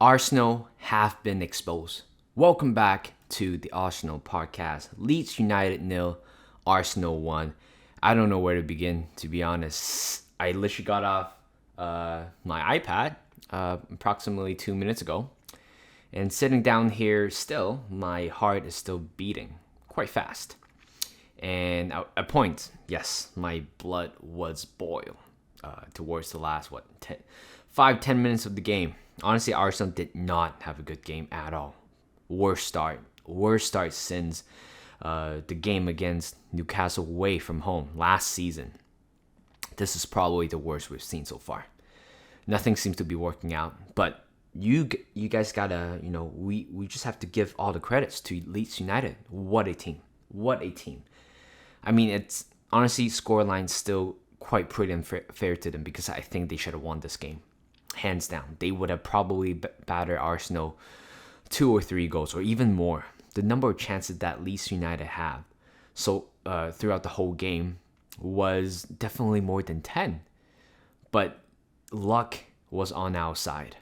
Arsenal have been exposed. Welcome back to the Arsenal podcast. Leeds United nil, Arsenal 1. I don't know where to begin, to be honest. I literally got off my iPad approximately 2 minutes ago. And sitting down here still, my heart is still beating quite fast. And at a point, yes, my blood was boiled towards the last, 5-10 minutes of the game. Honestly, Arsenal did not have a good game at all. Worst start since the game against Newcastle away from home last season. This is probably the worst we've seen so far. Nothing seems to be working out, but you guys gotta, we just have to give all the credits to Leeds United. What a team. I mean, it's honestly, scoreline still quite pretty unfair to them because I think they should have won this game. Hands down. They would have probably battered Arsenal 2 or 3 goals or even more. The number of chances that Leeds United have throughout the whole game was definitely more than 10. But luck was on our side.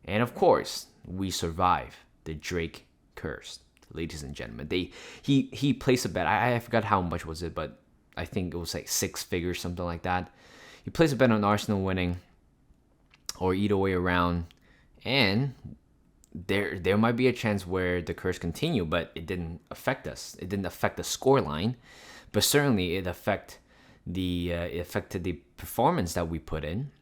And of course, we survived the Drake curse, ladies and gentlemen. He placed a bet. I forgot how much was it, but I think it was like 6 figures, something like that. He placed a bet on Arsenal winning or either way around, and there might be a chance where the curse continue, but it didn't affect us. It didn't affect the scoreline, but certainly it affected the performance that we put in.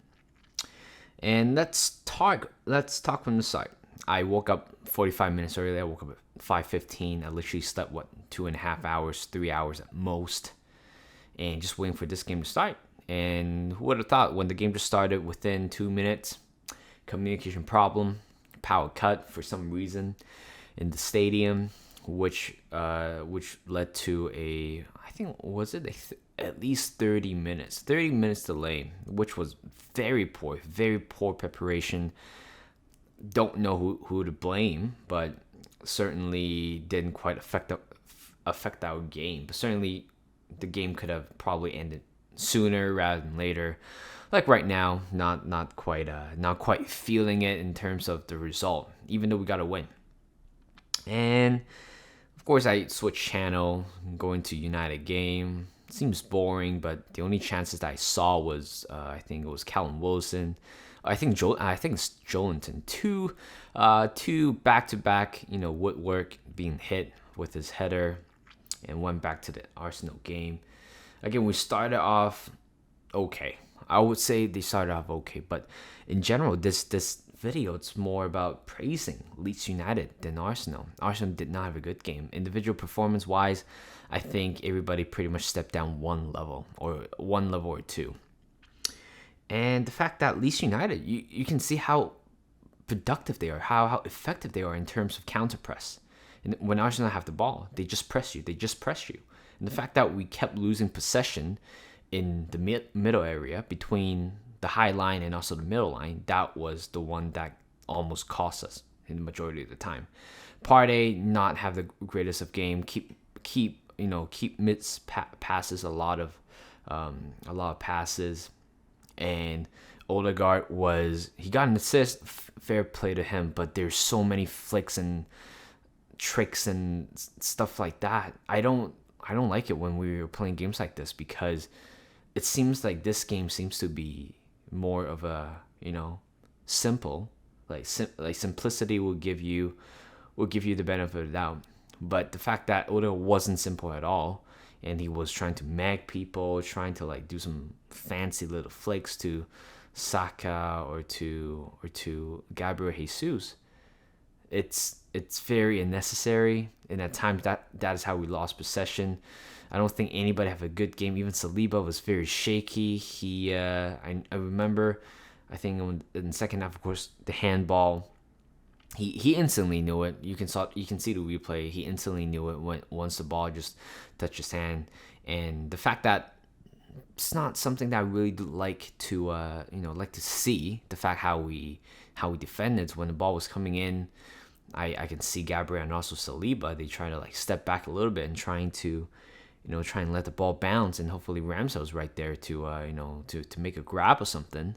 And let's talk from the side. I woke up 45 minutes early. I woke up at 5:15. I literally slept 2.5 hours, 3 hours at most, and just waiting for this game to start. And who would have thought when the game just started, within 2 minutes, communication problem, power cut for some reason in the stadium, which led to at least 30 minutes delay, which was very poor preparation. Don't know who to blame, but certainly didn't quite affect our game. But certainly the game could have probably ended sooner rather than later. Like right now, not quite feeling it in terms of the result, even though we got a win. And of course, I switched channel, going to United game. Seems boring, but the only chances that I saw was I think it was Callum Wilson. I think it's Joelinton. Two back-to-back, Woodwork being hit with his header, and went back to the Arsenal game. Again, we started off okay. I would say they started off okay, but in general, this video, it's more about praising Leeds United than Arsenal. Arsenal did not have a good game. Individual performance-wise, I think everybody pretty much stepped down one level or two. And the fact that Leeds United, you can see how productive they are, how effective they are in terms of counter press. And when Arsenal have the ball, they just press you. And the fact that we kept losing possession in the middle area between the high line and also the middle line, that was the one that almost cost us in the majority of the time. Partey not have the greatest of game. Keep miss passes, a lot of passes, and Odegaard he got an assist. Fair play to him, but there's so many flicks and tricks and stuff like that. I don't like it when we were playing games like this, because it seems like this game seems to be more of a simple, like simplicity will give you the benefit of the doubt. But the fact that Odo wasn't simple at all, and he was trying to mag people, trying to do some fancy little flicks to Saka or to Gabriel Jesus, it's very unnecessary, and at times that is how we lost possession. I don't think anybody have a good game. Even Saliba was very shaky. I remember, I think in the second half, of course, the handball. He instantly knew it. You can see the replay. He instantly knew it once the ball just touched his hand. And the fact that it's not something that I really like to see. The fact how we defended when the ball was coming in. I can see Gabriel and also Saliba. They try to step back a little bit and try and let the ball bounce, and hopefully Ramsdale's right there to make a grab or something.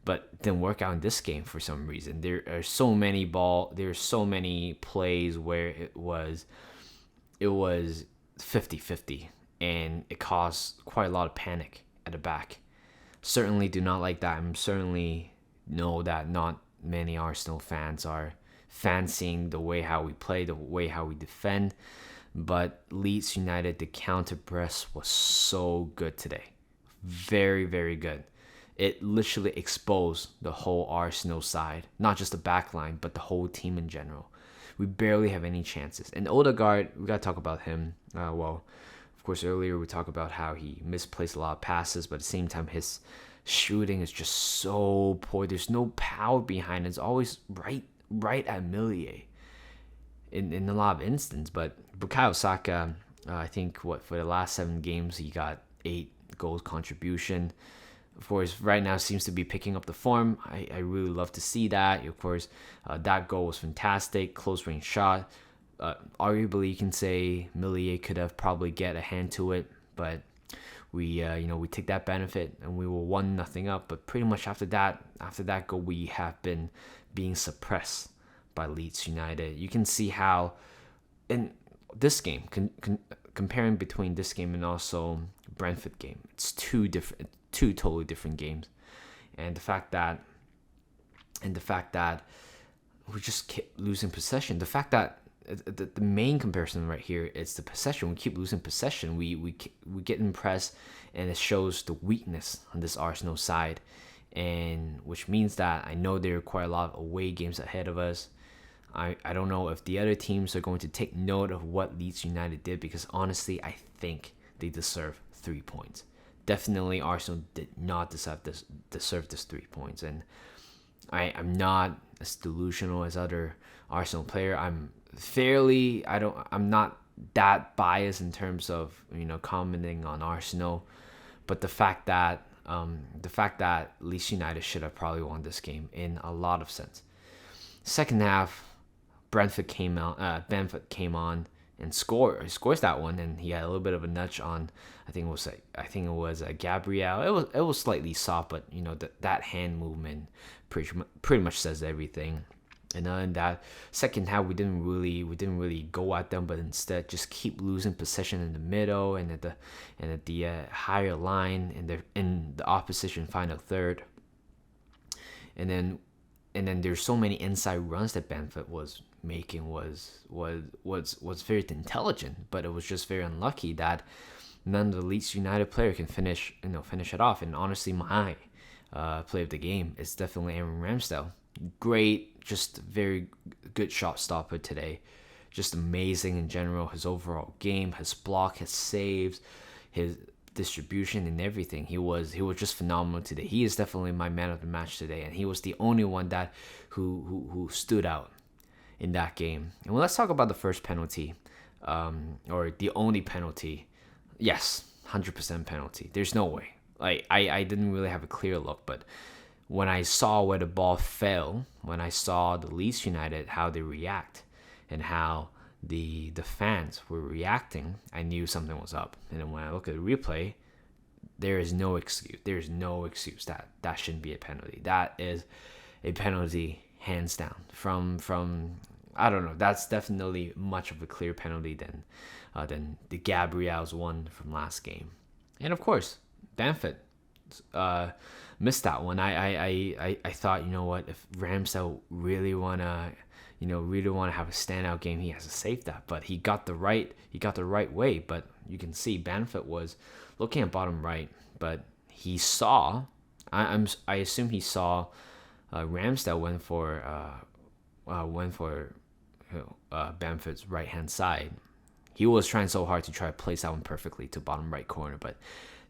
but didn't work out in this game for some reason. There's so many plays where it was 50-50, and it caused quite a lot of panic at the back. Certainly do not like that. I'm certainly know that not many Arsenal fans are fancying the way how we play, the way how we defend. But Leeds United, the counter press was so good today. Very, very good. It literally exposed the whole Arsenal side, not just the back line, but the whole team in general. We barely have any chances. And Odegaard, we got to talk about him. Of course, earlier we talked about how he misplaced a lot of passes, but at the same time, his shooting is just so poor. There's no power behind it. It's always right at Millier in a lot of instances. But Bukayo Saka, I think for the last 7 games, he got 8 goals contribution. Of course, right now seems to be picking up the form. I really love to see that. Of course, that goal was fantastic. Close range shot. Arguably, you can say Millier could have probably get a hand to it, but we take that benefit and we were 1-0 up. But pretty much after that goal, we have been being suppressed by Leeds United. You can see how in this game, comparing between this game and also Brentford game, it's two totally different games, and the fact that we just keep losing possession. The fact that the main comparison right here is the possession. We keep losing possession. We get impressed, and it shows the weakness on this Arsenal side, and which means that I know there are quite a lot of away games ahead of us. I don't know if the other teams are going to take note of what Leeds United did, because honestly, I think they deserve 3 points. Definitely, Arsenal did not deserve this 3 points, and I'm not as delusional as other Arsenal player. I'm not that biased in terms of commenting on Arsenal, but the fact that Leeds United should have probably won this game in a lot of sense. Second half, Brentford came on and scores that one, and he had a little bit of a nudge on. I think it was Gabriel. It was slightly soft, but that hand movement pretty much says everything. And then in that second half, we didn't really go at them, but instead just keep losing possession in the middle and at the higher line in the opposition final third. And then there's so many inside runs that Brentford was making was very intelligent, but it was just very unlucky that none of the Leeds United player can finish it off. And honestly, my play of the game is definitely Aaron Ramsdale. Great, just very good shot stopper today. Just amazing in general. His overall game, his block, his saves, his distribution and everything. He was just phenomenal today. He is definitely my man of the match today, and he was the only one that who stood out in that game. And well, let's talk about the first penalty, or the only penalty. Yes, 100% penalty. There's no way. I didn't really have a clear look, but when I saw where the ball fell, when I saw the Leeds United, how they react and how the fans were reacting, I knew something was up. And then when I look at the replay, there is no excuse. There's no excuse that shouldn't be a penalty. That is a penalty, hands down. From I don't know. That's definitely much of a clear penalty than the Gabriel's one from last game. And of course, Bamford missed that one. I thought, if Ramsdale really wanna have a standout game, he has to save that. But he got the right way. But you can see Bamford was looking at bottom right, but he saw. I assume he saw Ramsdale went for Bamford's right hand side. He was trying so hard to try to place that one perfectly to bottom right corner, but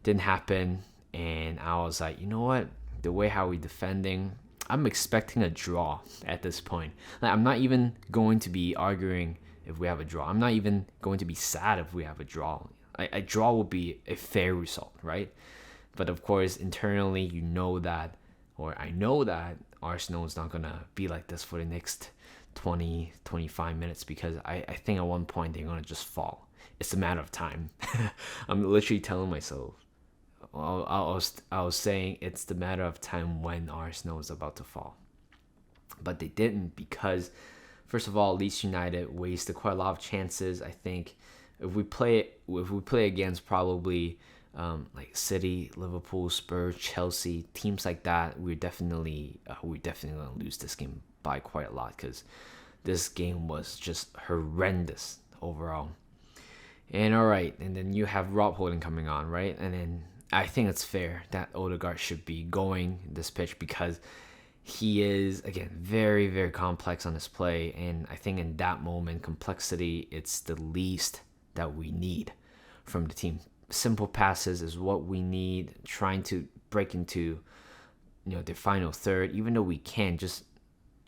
didn't happen. And I was like, you know what? The way how we defending, I'm expecting a draw at this point. I'm not even going to be arguing if we have a draw. I'm not even going to be sad if we have a draw. A draw will be a fair result, right? But of course, internally, I know that Arsenal is not going to be like this for the next 20, 25 minutes, because I think at one point they're going to just fall. It's a matter of time. I'm literally telling myself, I was saying it's the matter of time when Arsenal is about to fall, but they didn't because, first of all, Leeds United wasted quite a lot of chances. I think if we play against probably like City, Liverpool, Spurs, Chelsea, teams like that, we're definitely gonna lose this game by quite a lot because this game was just horrendous overall. And all right, and then you have Rob Holding coming on, right? And then I think it's fair that Odegaard should be going this pitch because he is, again, very, very complex on his play. And I think in that moment, complexity, it's the least that we need from the team. Simple passes is what we need, trying to break into, the final third, even though we can, just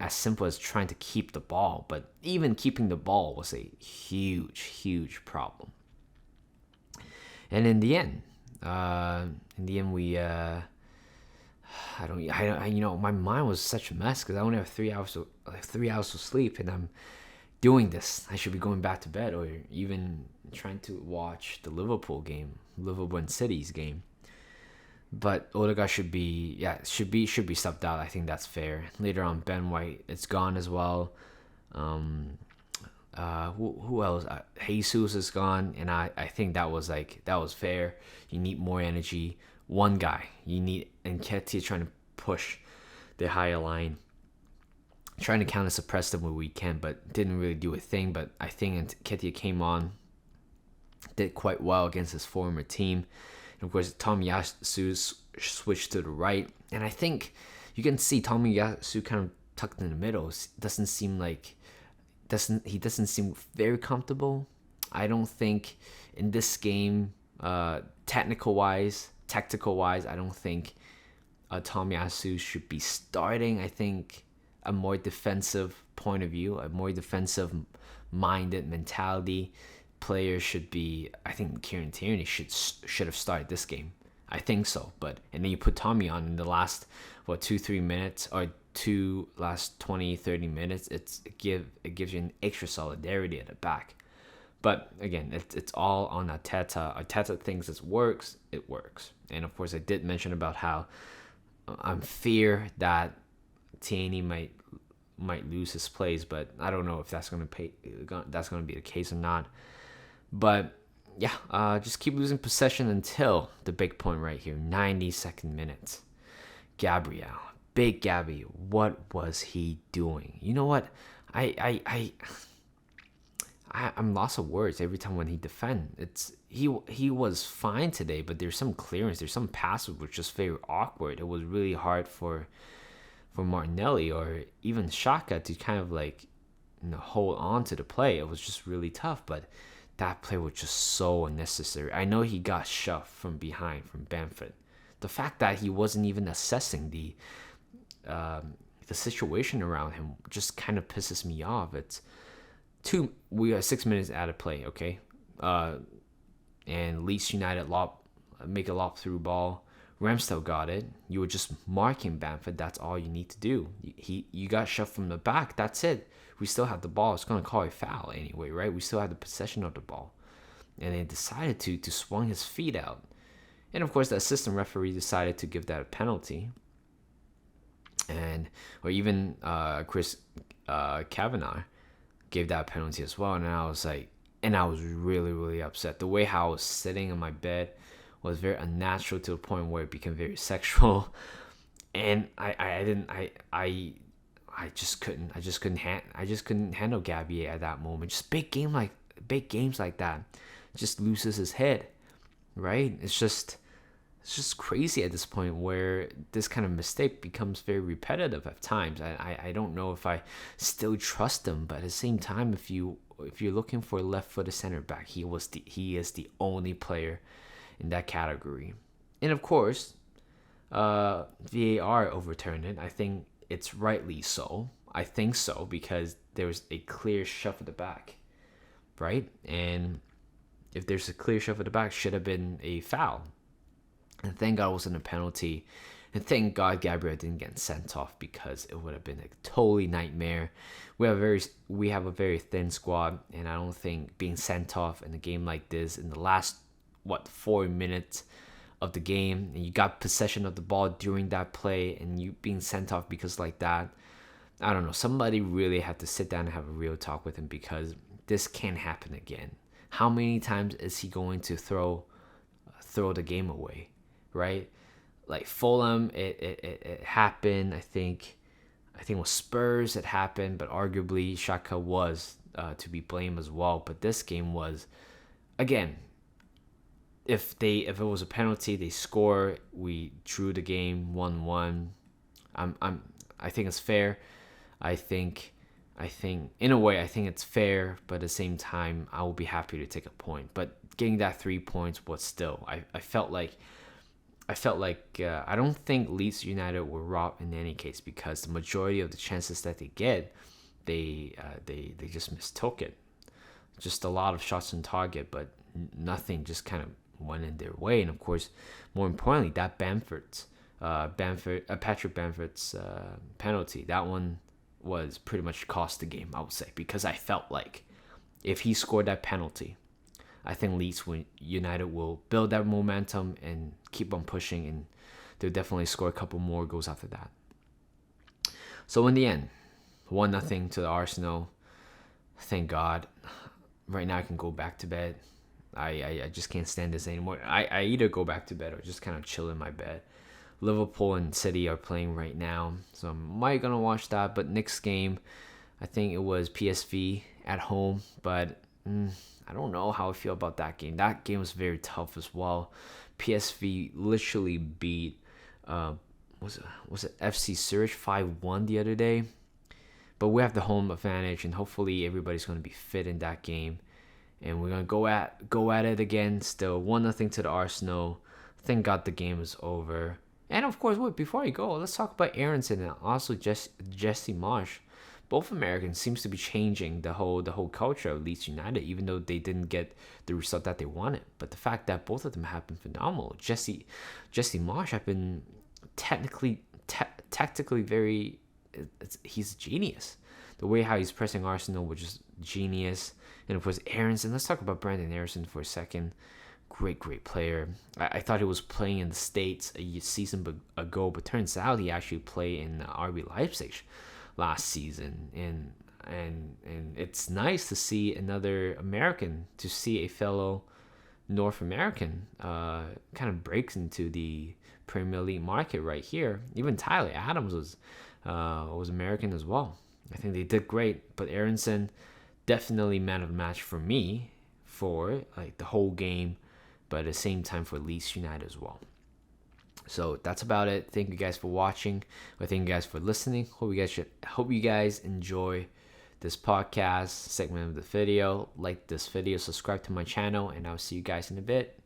as simple as trying to keep the ball. But even keeping the ball was a huge, huge problem. And in the end, we my mind was such a mess because I only have 3 hours of sleep, and I'm doing this. I should be going back to bed or even trying to watch the Liverpool and City's game. But Odegaard should be subbed out. I think that's fair. Later on, Ben White, it's gone as well. Who else? Jesus is gone, and I think that was fair. You need more energy. One guy you need, and Nketiah trying to push the higher line, trying to counter suppress them where we can, but didn't really do a thing. But I think Nketiah came on, did quite well against his former team. And of course, Tomiyasu switched to the right. And I think you can see Tomiyasu kind of tucked in the middle. Doesn't seem very comfortable. I don't think in this game, tactical wise, I don't think Tomiyasu should be starting. I think a more defensive point of view, a more defensive minded mentality player should be. I think Kieran Tierney should have started this game. I think so, and then you put Tommy on in the last 2-3 minutes or last 20-30 minutes. It gives you an extra solidarity at the back. But again, it's all on Arteta. Arteta thinks it works. And of course, I did mention about how I'm fear that Tierney might lose his place, but I don't know if that's gonna be the case or not. But yeah, just keep losing possession until the big point right here, 92nd minute. Gabriel, big Gabby, what was he doing? You know what? I'm lost of words every time when he defends. He was fine today, but there's some clearance, there's some passes which just very awkward. It was really hard for Martinelli or even Xhaka to kind of hold on to the play. It was just really tough, but that play was just so unnecessary. I know he got shoved from behind from Bamford. The fact that he wasn't even assessing the situation around him just kind of pisses me off. We are 6 minutes out of play, okay? And Leeds United make a lob through ball. Ramsdale got it. You were just marking Bamford. That's all you need to do. You got shoved from the back. That's it. We still have the ball. It's going to call a foul anyway, right? We still have the possession of the ball. And they decided to swung his feet out. And of course, the assistant referee decided to give that a penalty. Or even Chris Kavanagh gave that penalty as well. And I was really, really upset. The way how I was sitting in my bed was very unnatural to the point where it became very sexual. And I just couldn't handle Gabby at that moment. Just big games like that, just loses his head, right? It's just crazy at this point where this kind of mistake becomes very repetitive at times. I don't know if I still trust him, but at the same time, if you're looking for a left-footed center back, he is the only player in that category. And of course, VAR overturned it. I think it's rightly so. I think so because there was a clear shove at the back, right? And if there's a clear shove at the back, should have been a foul. And thank God it wasn't a penalty. And thank God Gabriel didn't get sent off because it would have been a totally nightmare. We have a very thin squad, and I don't think being sent off in a game like this in the last 4 minutes of the game, and you got possession of the ball during that play, and you being sent off because like that. I don't know. Somebody really had to sit down and have a real talk with him, because this can't happen again. How many times is he going to throw the game away, right? Like Fulham, it happened. I think with Spurs it happened, but arguably Xhaka was to be blamed as well. But this game was, again, if it was a penalty, they score. We drew the game 1-1. I think it's fair. I think in a way I think it's fair, but at the same time I will be happy to take a point. But getting that 3 points was still, I felt like I don't think Leeds United were robbed in any case, because the majority of the chances that they get, they just mistook it. Just a lot of shots on target, but nothing just kind of went in their way. And of course, more importantly, that Patrick Bamford's penalty, that one was pretty much cost the game, I would say, because I felt like if he scored that penalty, I think Leeds United will build that momentum and keep on pushing, and they'll definitely score a couple more goals after that. So in the end, 1-0 to the Arsenal. Thank God. Right now I can go back to bed. I just can't stand this anymore. I either go back to bed or just kind of chill in my bed. Liverpool and City are playing right now, so I might gonna watch that. But next game, I think it was PSV at home, but I don't know how I feel about that game. That game was very tough as well. PSV literally beat was it FC Zurich 5-1 the other day. But we have the home advantage, and hopefully everybody's gonna be fit in that game, and we're gonna go at it again. Still 1-0 to the Arsenal. Thank God the game is over. And of course, before I go, let's talk about Aronson and also Jesse Marsch. Both Americans seems to be changing the whole culture of Leeds United, even though they didn't get the result that they wanted. But the fact that both of them have been phenomenal. Jesse Marsch have been tactically very. He's a genius. The way how he's pressing Arsenal was just genius. And of course, Aronson. Let's talk about Brandon Aronson for a second. Great player. I thought he was playing in the States a season ago, but turns out he actually played in RB Leipzig last season, and it's nice to see another American, to see a fellow North American kind of breaks into the Premier League market right here. Even Tyler Adams was American as well. I think they did great, but Aronson definitely man of the match for me for like the whole game, but at the same time for Leeds United as well. So that's about it. Thank you guys for watching. Thank you guys for listening. Hope you guys enjoy this podcast segment of the video. Like this video, subscribe to my channel, and I'll see you guys in a bit.